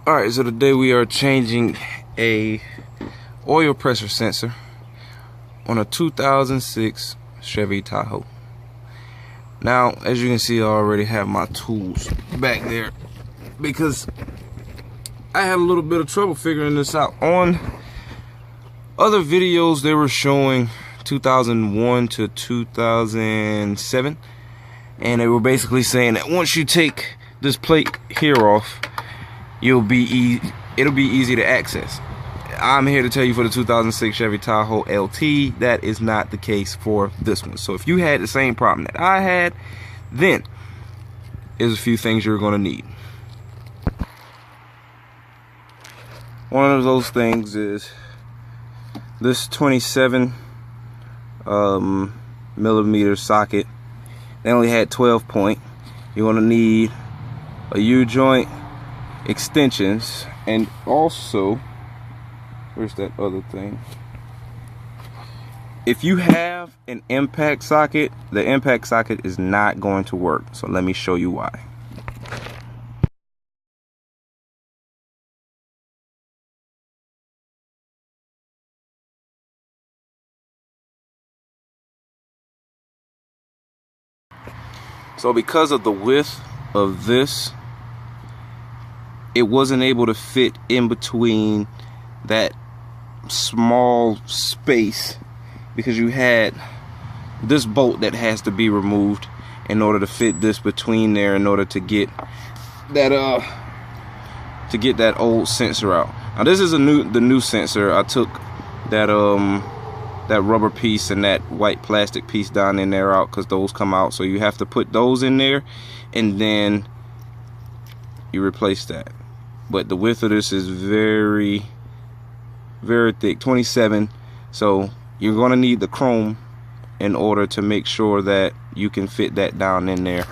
Alright, so today we are changing a oil pressure sensor on a 2006 Chevy Tahoe. Now, as you can see, I already have my tools back there because I had a little bit of trouble figuring this out. On other videos, they were showing 2001 to 2007, and they were basically saying that once you take this plate here off, it'll be easy to access. I'm here to tell you, for the 2006 Chevy Tahoe LT, that is not the case for this one. So if you had the same problem that I had, then there's a few things you're going to need. One of those things is this 27 millimeter socket. They only had 12 point. You're going to need a U-joint, extensions, and also, where's that other thing? If you have an impact socket, the impact socket is not going to work. So let me show you why. So because of the width of this, it wasn't able to fit in between that small space, because you had this bolt that has to be removed in order to fit this between there, in order to get that old sensor out. Now this is the new sensor. I took that that rubber piece and that white plastic piece down in there out, because those come out, so you have to put those in there and then you replace that. But the width of this is very, very thick, 27. So you're going to need the chrome in order to make sure that you can fit that down in there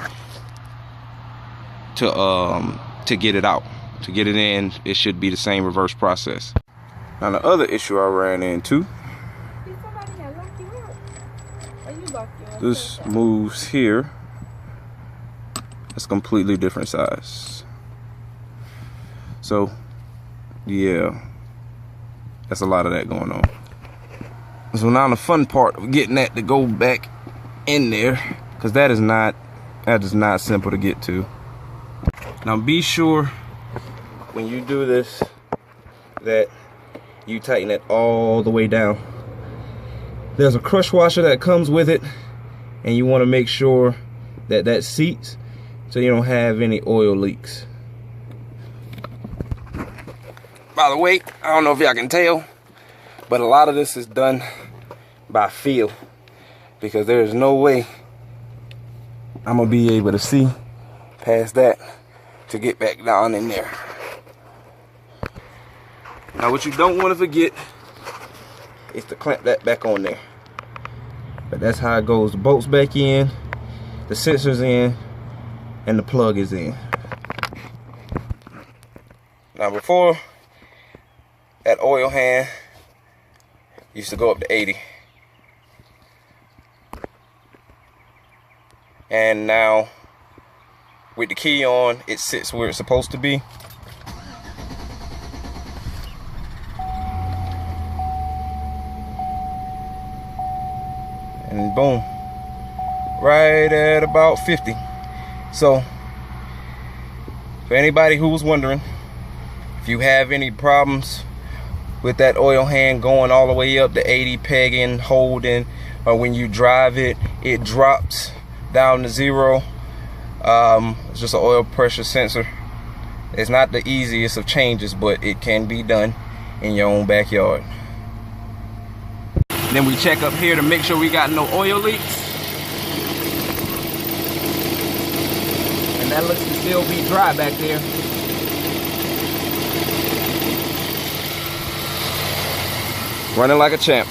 to get it out. To get it in, it should be the same reverse process. Now the other issue I ran into, this moves here. It's completely different size. So yeah, that's a lot of that going on. So now the fun part of getting that to go back in there, because that is not simple to get to. Now be sure when you do this that you tighten it all the way down. There's a crush washer that comes with it, and you want to make sure that that seats so you don't have any oil leaks. By the way, I don't know if y'all can tell, but a lot of this is done by feel, because there is no way I'm gonna be able to see past that to get back down in there. Now what you don't want to forget is to clamp that back on there. But that's how it goes. The bolt's back in, the sensor's in, and the plug is in. Now before, that oil hand used to go up to 80. And now, with the key on, it sits where it's supposed to be. And boom, right at about 50. So, for anybody who was wondering, if you have any problems with that oil hand going all the way up to 80, pegging, holding, or when you drive it, it drops down to 0. It's just an oil pressure sensor. It's not the easiest of changes, but it can be done in your own backyard. Then we check up here to make sure we got no oil leaks. And that looks to still be dry back there. Running like a champ.